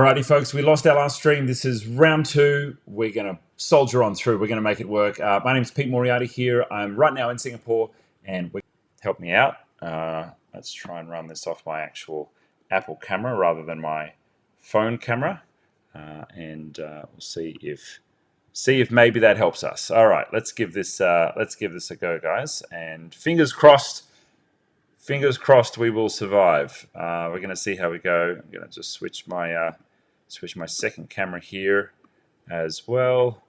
Alrighty, folks, we lost our last stream. This is round two. We're going to soldier on through. We're going to make it work. My name is Pete Moriarty here. I'm right now in Singapore, and help me out. Let's try and run this off my actual Apple camera rather than my phone camera, and we'll see if maybe that helps us. All right, let's give this a go, guys. And fingers crossed. Fingers crossed we will survive. We're going to see how we go. I'm going to just switch my second camera here as well.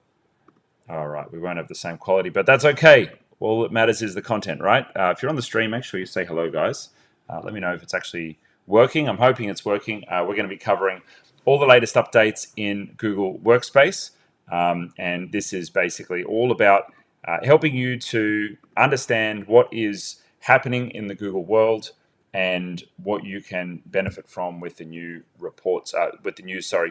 All right, we won't have the same quality, but that's okay. All that matters is the content, right? If you're on the stream, make sure you say hello, guys. Let me know if it's actually working. I'm hoping it's working. We're going to be covering all the latest updates in Google Workspace, and this is basically all about helping you to understand what is happening in the Google world and what you can benefit from with the new reports,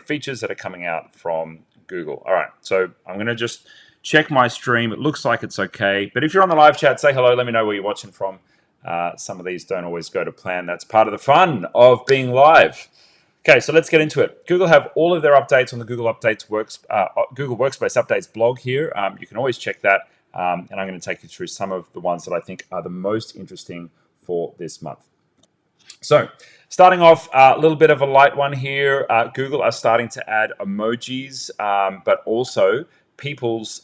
features that are coming out from Google. All right, so I'm going to just check my stream. It looks like it's okay, but if you're on the live chat, say hello. Let me know where you're watching from. Some of these don't always go to plan. That's part of the fun of being live. Okay, so let's get into it. Google have all of their updates on the Google Google Workspace updates blog here. You can always check that. And I'm going to take you through some of the ones that I think are the most interesting for this month. So, starting off, a little bit of a light one here. Google are starting to add emojis, but also people's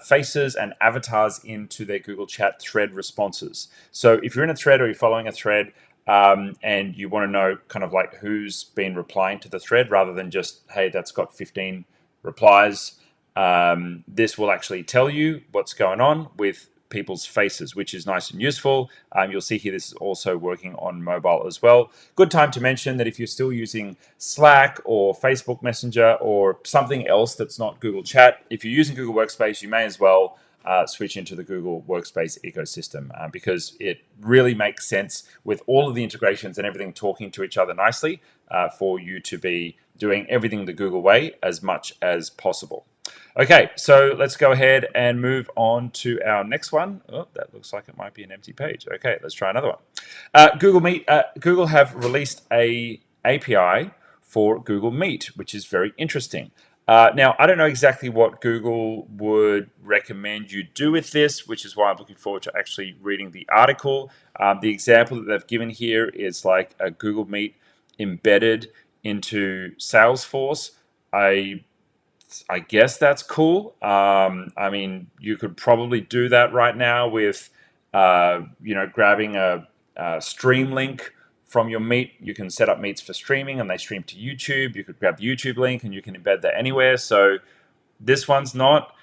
faces and avatars into their Google Chat thread responses. So, if you're in a thread or you're following a thread and you want to know kind of like who's been replying to the thread rather than just, hey, that's got 15 replies, this will actually tell you what's going on with people's faces, which is nice and useful. You'll see here this is also working on mobile as well. Good time to mention that if you're still using Slack or Facebook Messenger or something else that's not Google Chat, if you're using Google Workspace, you may as well switch into the Google Workspace ecosystem because it really makes sense with all of the integrations and everything talking to each other nicely for you to be doing everything the Google way as much as possible. Okay, so let's go ahead and move on to our next one. Oh, that looks like it might be an empty page. Okay, let's try another one. Google Meet. Google have released a API for Google Meet, which is very interesting. Now, I don't know exactly what Google would recommend you do with this, which is why I'm looking forward to actually reading the article. The example that they've given here is like a Google Meet embedded into Salesforce. I guess that's cool. I mean, you could probably do that right now with, grabbing a stream link from your Meet. You can set up Meets for streaming and they stream to YouTube. You could grab the YouTube link and you can embed that anywhere. So this one's not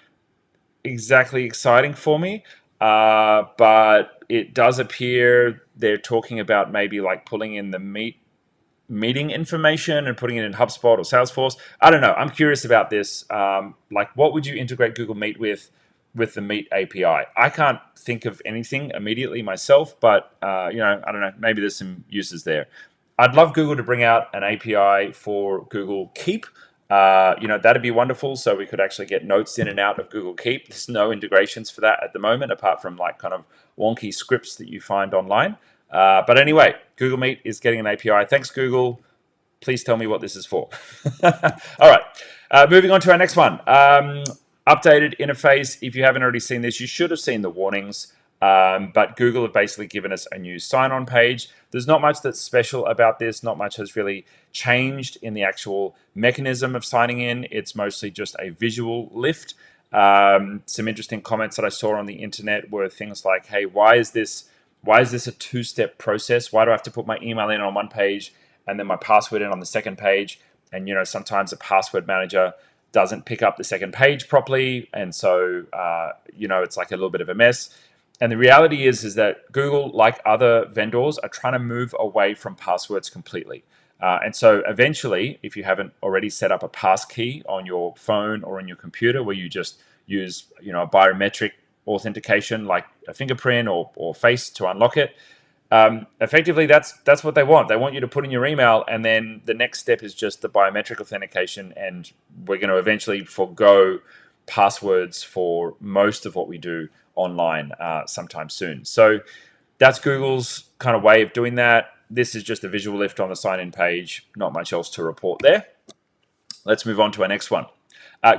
exactly exciting for me, but it does appear they're talking about maybe like pulling in the meeting information and putting it in HubSpot or Salesforce. I don't know. I'm curious about this. Like, what would you integrate Google Meet with the Meet API? I can't think of anything immediately myself, but I don't know. Maybe there's some uses there. I'd love Google to bring out an API for Google Keep. That'd be wonderful. So we could actually get notes in and out of Google Keep. There's no integrations for that at the moment, apart from like kind of wonky scripts that you find online. But anyway, Google Meet is getting an API. Thanks, Google. Please tell me what this is for. All right, moving on to our next one. Updated interface. If you haven't already seen this, you should have seen the warnings. But Google have basically given us a new sign-on page. There's not much that's special about this. Not much has really changed in the actual mechanism of signing in. It's mostly just a visual lift. Some interesting comments that I saw on the internet were things like, hey, why is this a two-step process? Why do I have to put my email in on one page and then my password in on the second page? And, sometimes a password manager doesn't pick up the second page properly. And so, it's like a little bit of a mess. And the reality is that Google, like other vendors, are trying to move away from passwords completely. And so eventually, if you haven't already set up a passkey on your phone or on your computer where you just use, a biometric authentication like a fingerprint or face to unlock it, effectively that's what they want. They want you to put in your email, and then the next step is just the biometric authentication, and we're going to eventually forgo passwords for most of what we do online sometime soon. So that's Google's kind of way of doing that. This is just a visual lift on the sign-in page, not much else to report there. Let's move on to our next one.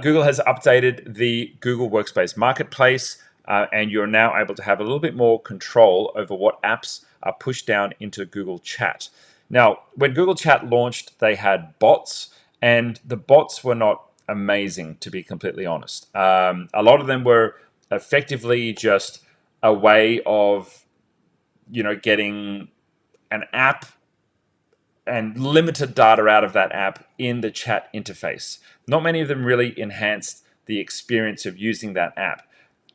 Google has updated the Google Workspace Marketplace, and you're now able to have a little bit more control over what apps are pushed down into Google Chat. Now, when Google Chat launched, they had bots, and the bots were not amazing, to be completely honest. A lot of them were effectively just a way of, getting an app and limited data out of that app in the chat interface. Not many of them really enhanced the experience of using that app,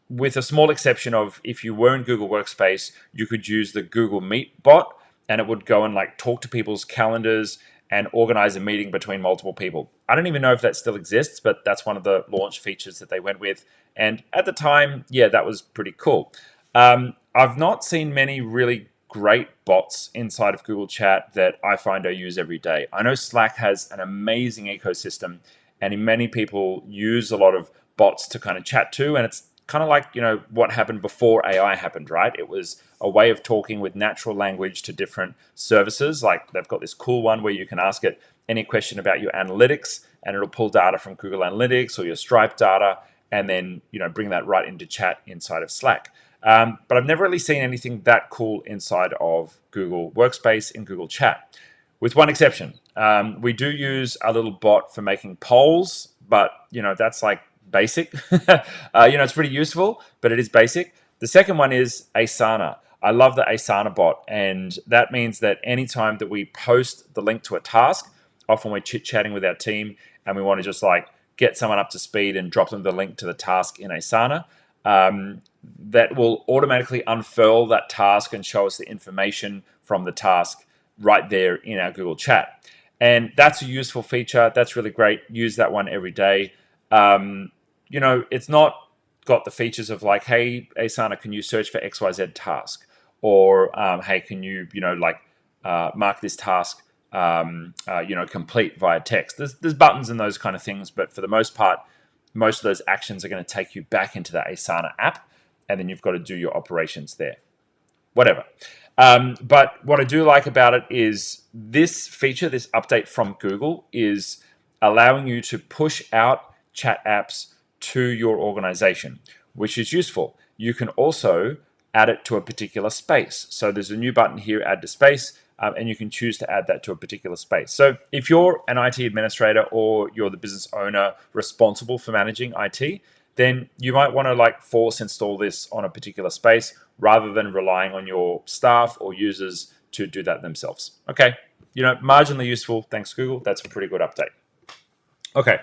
with a small exception of if you were in Google Workspace, you could use the Google Meet bot, and it would go and talk to people's calendars and organize a meeting between multiple people. I don't even know if that still exists, but that's one of the launch features that they went with. And at the time, yeah, that was pretty cool. I've not seen many really great bots inside of Google Chat that I find I use every day. I know Slack has an amazing ecosystem, and many people use a lot of bots to kind of chat to, and it's kind of like, what happened before AI happened, right? It was a way of talking with natural language to different services. Like they've got this cool one where you can ask it any question about your analytics, and it'll pull data from Google Analytics or your Stripe data, and then, bring that right into chat inside of Slack. But I've never really seen anything that cool inside of Google Workspace in Google Chat, with one exception. We do use a little bot for making polls, but that's like basic. It's pretty useful, but it is basic. The second one is Asana. I love the Asana bot, and that means that anytime that we post the link to a task, often we're chit-chatting with our team and we want to just get someone up to speed and drop them the link to the task in Asana. That will automatically unfurl that task and show us the information from the task right there in our Google Chat. And that's a useful feature. That's really great. Use that one every day. It's not got the features of hey, Asana, can you search for XYZ task? Or, hey, can you, mark this task, complete via text? There's buttons and those kind of things, but for the most part, most of those actions are going to take you back into the Asana app, and then you've got to do your operations there. Whatever. But what I do like about it is this feature, this update from Google, is allowing you to push out chat apps to your organization, which is useful. You can also add it to a particular space. So there's a new button here, add to space, and you can choose to add that to a particular space. So if you're an IT administrator or you're the business owner responsible for managing IT, then you might want to force install this on a particular space rather than relying on your staff or users to do that themselves. Okay, marginally useful. Thanks, Google. That's a pretty good update. Okay,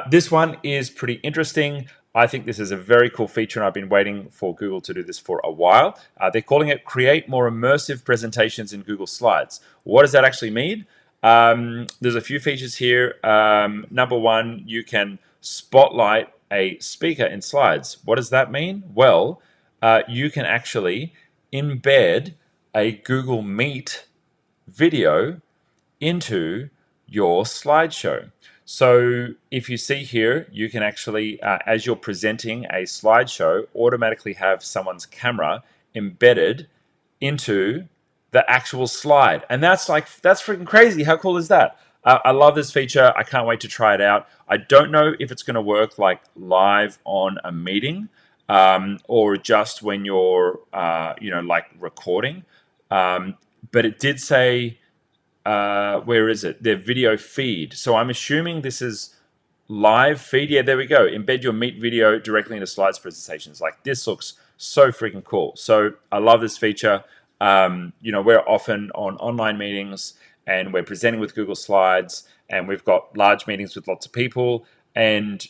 this one is pretty interesting. I think this is a very cool feature, and I've been waiting for Google to do this for a while. They're calling it Create More Immersive Presentations in Google Slides. What does that actually mean? There's a few features here. Number one, you can spotlight a speaker in slides. What does that mean? Well, you can actually embed a Google Meet video into your slideshow. So if you see here, you can actually, as you're presenting a slideshow, automatically have someone's camera embedded into the actual slide. And that's freaking crazy. How cool is that? I love this feature. I can't wait to try it out. I don't know if it's going to work live on a meeting or just when you're, recording. But it did say, where is it? Their video feed. So I'm assuming this is live feed. Yeah, there we go. Embed your Meet video directly into slides presentations. This looks so freaking cool. So I love this feature. We're often on online meetings and we're presenting with Google Slides, and we've got large meetings with lots of people, and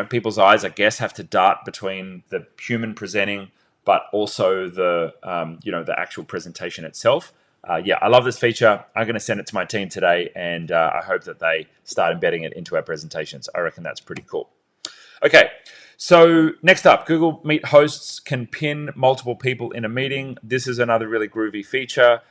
people's eyes, I guess, have to dart between the human presenting, but also the the actual presentation itself. I love this feature. I'm going to send it to my team today, and I hope that they start embedding it into our presentations. I reckon that's pretty cool. Okay, so next up, Google Meet hosts can pin multiple people in a meeting. This is another really groovy feature.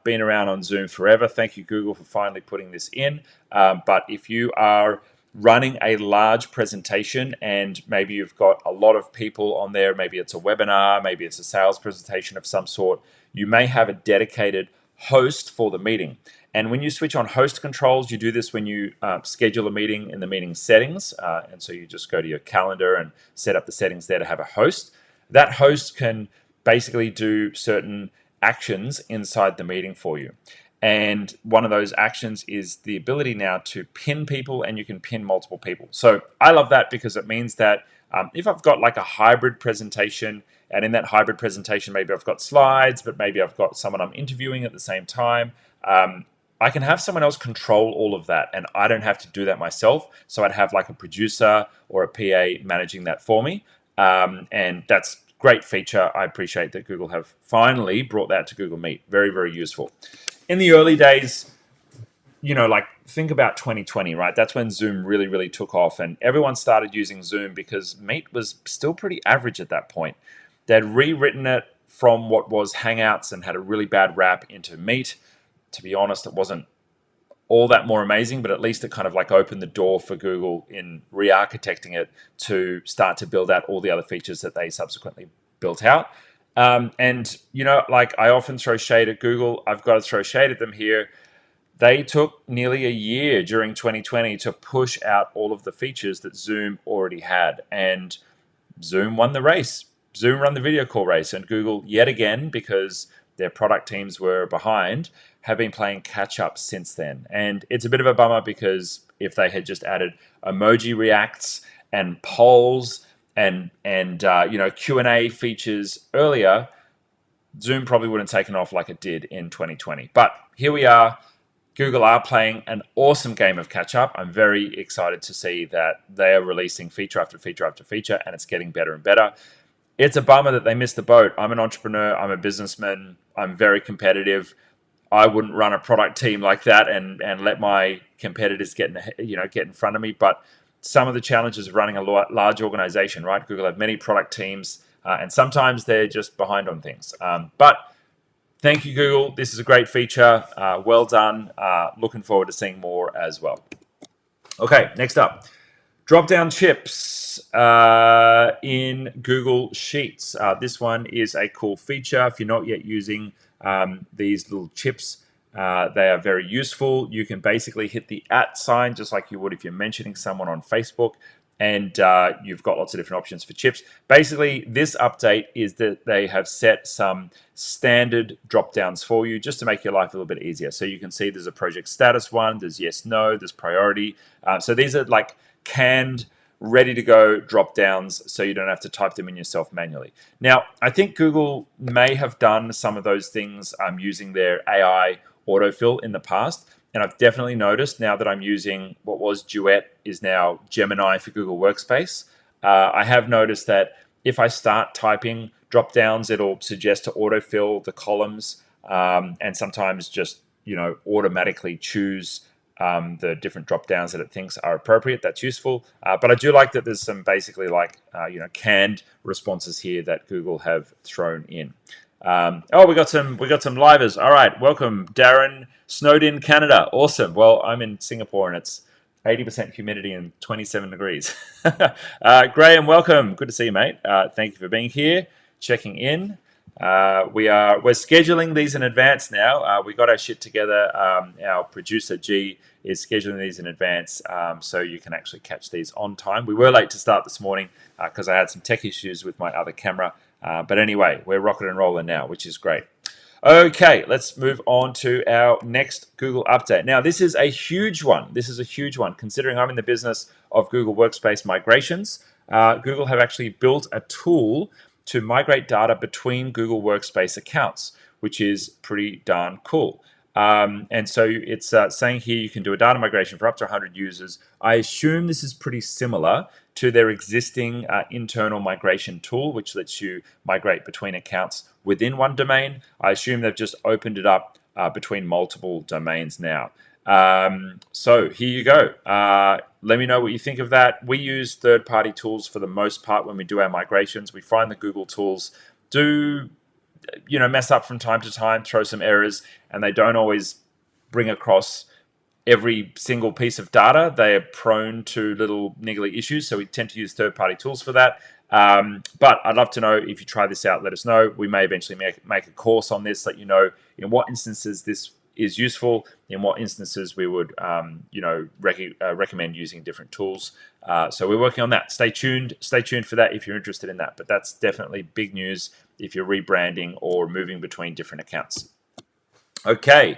Been around on Zoom forever. Thank you, Google, for finally putting this in. But if you are running a large presentation and maybe you've got a lot of people on there, maybe it's a webinar, maybe it's a sales presentation of some sort, you may have a dedicated host for the meeting. And when you switch on host controls, you do this when you schedule a meeting in the meeting settings. And so you just go to your calendar and set up the settings there to have a host. That host can basically do certain actions inside the meeting for you. And one of those actions is the ability now to pin people, and you can pin multiple people. So I love that because it means that if I've got like a hybrid presentation, and in that hybrid presentation, maybe I've got slides, but maybe I've got someone I'm interviewing at the same time, I can have someone else control all of that, and I don't have to do that myself. So I'd have like a producer or a PA managing that for me. And that's a great feature. I appreciate that Google have finally brought that to Google Meet. Very, very useful. In the early days, like think about 2020, right? That's when Zoom really, really took off, and everyone started using Zoom because Meet was still pretty average at that point. They'd rewritten it from what was Hangouts and had a really bad rap into Meet. To be honest, it wasn't all that more amazing, but at least it kind of like opened the door for Google in re-architecting it to start to build out all the other features that they subsequently built out. And like I often throw shade at Google, I've got to throw shade at them here. They took nearly a year during 2020 to push out all of the features that Zoom already had, and Zoom won the race. Zoom ran the video call race, and Google, yet again, because their product teams were behind, have been playing catch up since then. And it's a bit of a bummer because if they had just added emoji reacts and polls and Q&A features earlier, Zoom probably wouldn't have taken off like it did in 2020. But here we are. Google are playing an awesome game of catch up. I'm very excited to see that they are releasing feature after feature after feature, and it's getting better and better. It's a bummer that they missed the boat. I'm an entrepreneur. I'm a businessman. I'm very competitive. I wouldn't run a product team like that and let my competitors get in front of me. But some of the challenges of running a large organization, right? Google have many product teams, and sometimes they're just behind on things. But thank you, Google. This is a great feature. Well done. Looking forward to seeing more as well. Okay, next up. Drop-down chips in Google Sheets. This one is a cool feature. If you're not yet using these little chips, they are very useful. You can basically hit the @ sign just like you would if you're mentioning someone on Facebook, and you've got lots of different options for chips. Basically, this update is that they have set some standard drop-downs for you just to make your life a little bit easier. So you can see there's a project status one, there's yes, no, there's priority. So these are like canned, ready to go drop downs, so you don't have to type them in yourself manually. Now, I think Google may have done some of those things using their AI autofill in the past, and I've definitely noticed now that I'm using what was Duet is now Gemini for Google Workspace. I have noticed that if I start typing drop downs, it'll suggest to autofill the columns, and sometimes just automatically choose the different drop downs that it thinks are appropriate. That's useful. But I do like that there's some basically like canned responses here that Google have thrown in. We got some livers. All right, welcome, Darren, snowed in Canada. Awesome. Well, I'm in Singapore and it's 80% humidity and 27 degrees. Graham, welcome. Good to see you, mate. Thank you for being here, checking in. We're scheduling these in advance now. We got our shit together. Our producer G is scheduling these in advance, so you can actually catch these on time. We were late to start this morning because I had some tech issues with my other camera. But anyway, we're rocking and rolling now, which is great. Okay, let's move on to our next Google update. Now, this is a huge one. Considering I'm in the business of Google Workspace migrations. Google have actually built a tool to migrate data between Google Workspace accounts, which is pretty darn cool. And so it's saying here you can do a data migration for up to 100 users. I assume this is pretty similar to their existing internal migration tool, which lets you migrate between accounts within one domain. I assume they've just opened it up between multiple domains now. So here you go. Let me know what you think of that. We use third-party tools for the most part when we do our migrations. We find the Google tools do mess up from time to time, throw some errors, and they don't always bring across every single piece of data. They are prone to little niggly issues, so we tend to use third-party tools for that. But I'd love to know if you try this out, let us know. We may eventually make a course on this, let you know in what instances this is useful, in what instances we would recommend using different tools. So we're working on that. Stay tuned for that if you're interested in that. But that's definitely big news if you're rebranding or moving between different accounts. Okay,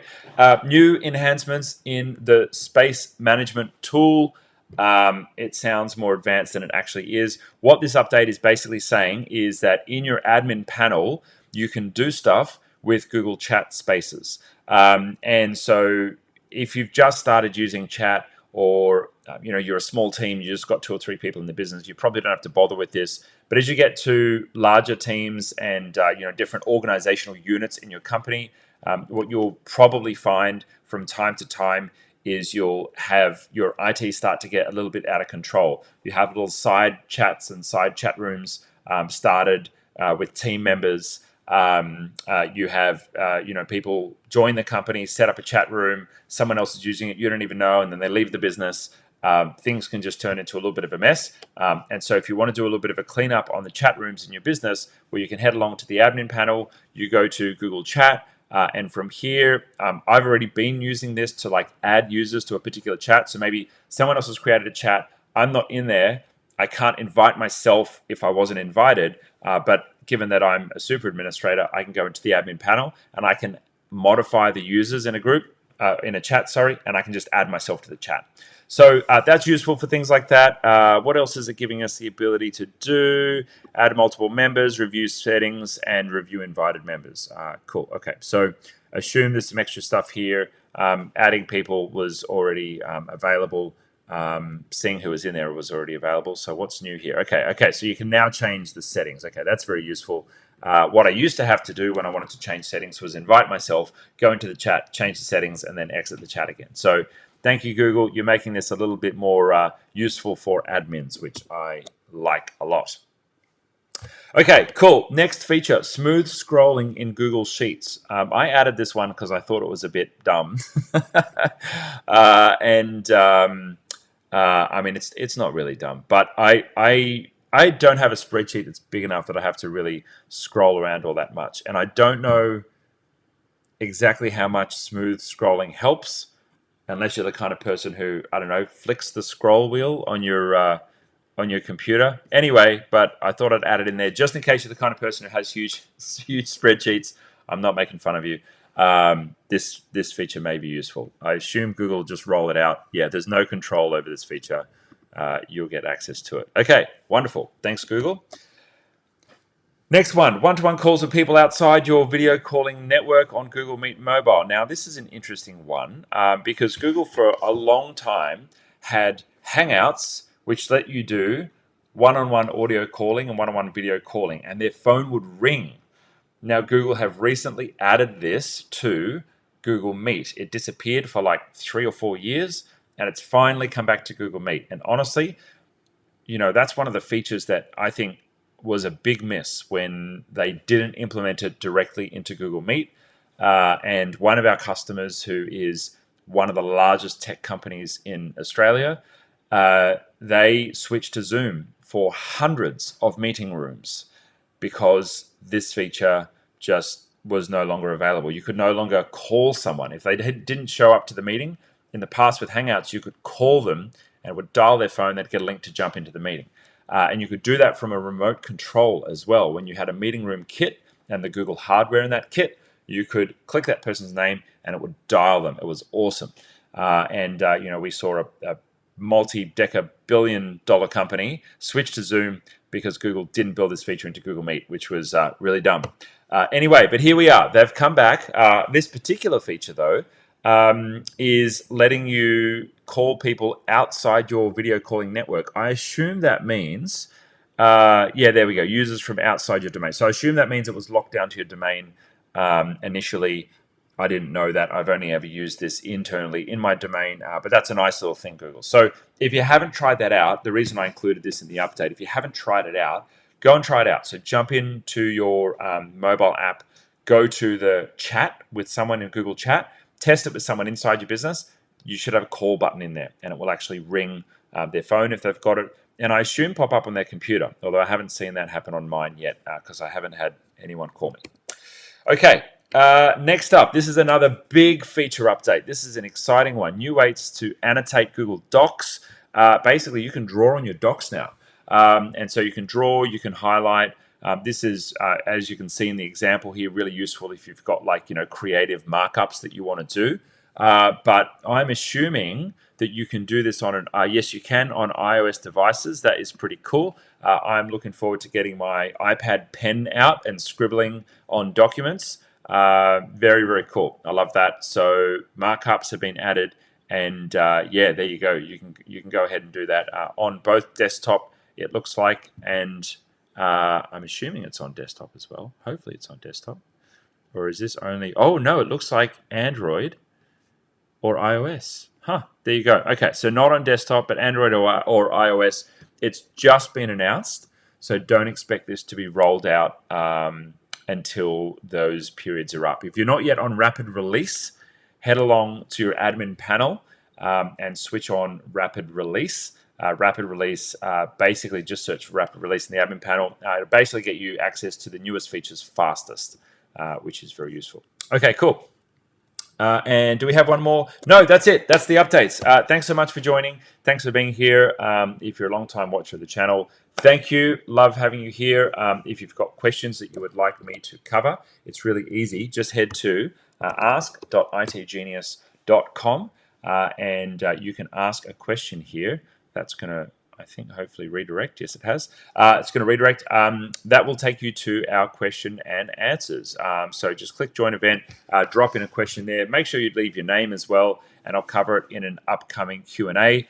new enhancements in the space management tool. It sounds more advanced than it actually is. What this update is basically saying is that in your admin panel, you can do stuff with Google Chat Spaces. And so if you've just started using chat, or you're a small team, you just got 2 or 3 people in the business, you probably don't have to bother with this. But as you get to larger teams and different organizational units in your company, what you'll probably find from time to time is you'll have your IT start to get a little bit out of control. You have little side chats and side chat rooms started with team members. You have people join the company, set up a chat room, someone else is using it, you don't even know, and then they leave the business. Things can just turn into a little bit of a mess. And so if you want to do a little bit of a cleanup on the chat rooms in your business, well, you can head along to the admin panel, you go to Google Chat, and from here, I've already been using this to add users to a particular chat. So maybe someone else has created a chat, I'm not in there, I can't invite myself if I wasn't invited, but given that I'm a super administrator, I can go into the admin panel and I can modify the users in a group, in a chat, and I can just add myself to the chat. So that's useful for things like that. What else is it giving us the ability to do? Add multiple members, review settings, and review invited members. Cool. Okay. So assume there's some extra stuff here. Adding people was already available. Seeing who was in there was already available. So what's new here? Okay. So you can now change the settings. Okay, that's very useful. What I used to have to do when I wanted to change settings was invite myself, go into the chat, change the settings, and then exit the chat again. So thank you, Google. You're making this a little bit more useful for admins, which I like a lot. Okay, cool. Next feature, smooth scrolling in Google Sheets. I added this one because I thought it was a bit dumb. I mean, it's not really dumb, but I don't have a spreadsheet that's big enough that I have to really scroll around all that much. And I don't know exactly how much smooth scrolling helps, unless you're the kind of person who, I don't know, flicks the scroll wheel on your computer. Anyway, but I thought I'd add it in there just in case you're the kind of person who has huge spreadsheets. I'm not making fun of you. This feature may be useful. I assume Google will just roll it out. Yeah, there's no control over this feature. You'll get access to it. Okay, wonderful. Thanks, Google. Next one-to-one calls with people outside your video calling network on Google Meet Mobile. Now, this is an interesting one because Google for a long time had Hangouts, which let you do one-on-one audio calling and one-on-one video calling, and their phone would ring. Now, Google have recently added this to Google Meet. It disappeared for like 3 or 4 years, and it's finally come back to Google Meet. And honestly, that's one of the features that I think was a big miss when they didn't implement it directly into Google Meet. And one of our customers, who is one of the largest tech companies in Australia, they switched to Zoom for hundreds of meeting rooms because this feature just was no longer available. You could no longer call someone. If they didn't show up to the meeting, in the past with Hangouts, you could call them and it would dial their phone, they'd get a link to jump into the meeting. And you could do that from a remote control as well. When you had a meeting room kit and the Google hardware in that kit, you could click that person's name and it would dial them. It was awesome. We saw a multi-deca billion-dollar company switch to Zoom because Google didn't build this feature into Google Meet, which was really dumb. Anyway, but here we are. They've come back. This particular feature, though, is letting you call people outside your video calling network. I assume that means, there we go, users from outside your domain. So I assume that means it was locked down to your domain initially. I didn't know that. I've only ever used this internally in my domain, but that's a nice little thing, Google. So if you haven't tried that out, the reason I included this in the update, if you haven't tried it out, go and try it out. So jump into your mobile app, go to the chat with someone in Google Chat, test it with someone inside your business. You should have a call button in there, and it will actually ring their phone if they've got it, and I assume pop up on their computer, although I haven't seen that happen on mine yet because I haven't had anyone call me. Okay, Next up, this is another big feature update. This is an exciting one. New ways to annotate Google Docs. Basically, you can draw on your docs now. And so you can draw, you can highlight. This is, as you can see in the example here, really useful if you've got creative markups that you want to do. But I'm assuming that you can do this on yes, you can on iOS devices. That is pretty cool. I'm looking forward to getting my iPad pen out and scribbling on documents. Very, very cool. I love that. So markups have been added, and yeah, there you go. You can go ahead and do that on both desktop. It looks like, and I'm assuming it's on desktop as well. Hopefully, it's on desktop. Or is this only? Oh no, it looks like Android or iOS. Huh, there you go. Okay, so not on desktop, but Android or iOS. It's just been announced, so don't expect this to be rolled out until those periods are up. If you're not yet on rapid release, head along to your admin panel and switch on rapid release. Rapid release, basically just search for rapid release in the admin panel. It'll basically get you access to the newest features fastest, which is very useful. Okay, cool. And do we have one more? No, that's it. That's the updates. Thanks so much for joining. Thanks for being here. If you're a long-time watcher of the channel, thank you. Love having you here. If you've got questions that you would like me to cover, it's really easy. Just head to ask.itgenius.com and you can ask a question here. That's going to, I think, hopefully redirect. Yes, it has. It's going to redirect. That will take you to our question and answers. So just click join event, drop in a question there. Make sure you leave your name as well, and I'll cover it in an upcoming Q&A.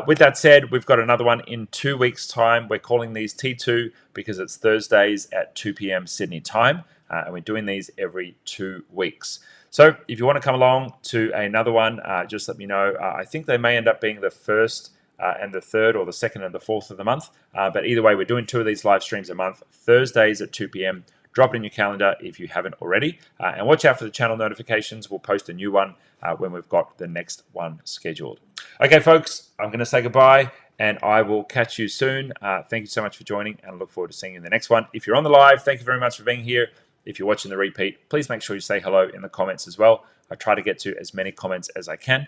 With that said, we've got another one in 2 weeks' time. We're calling these T2 because it's Thursdays at 2 p.m. Sydney time, and we're doing these every 2 weeks. So if you want to come along to another one, just let me know. I think they may end up being the first and the third, or the second and the fourth of the month. But either way, we're doing 2 of these live streams a month, Thursdays at 2 p.m. Drop it in your calendar if you haven't already. And watch out for the channel notifications. We'll post a new one when we've got the next one scheduled. Okay, folks, I'm going to say goodbye, and I will catch you soon. Thank you so much for joining, and I look forward to seeing you in the next one. If you're on the live, thank you very much for being here. If you're watching the repeat, please make sure you say hello in the comments as well. I try to get to as many comments as I can.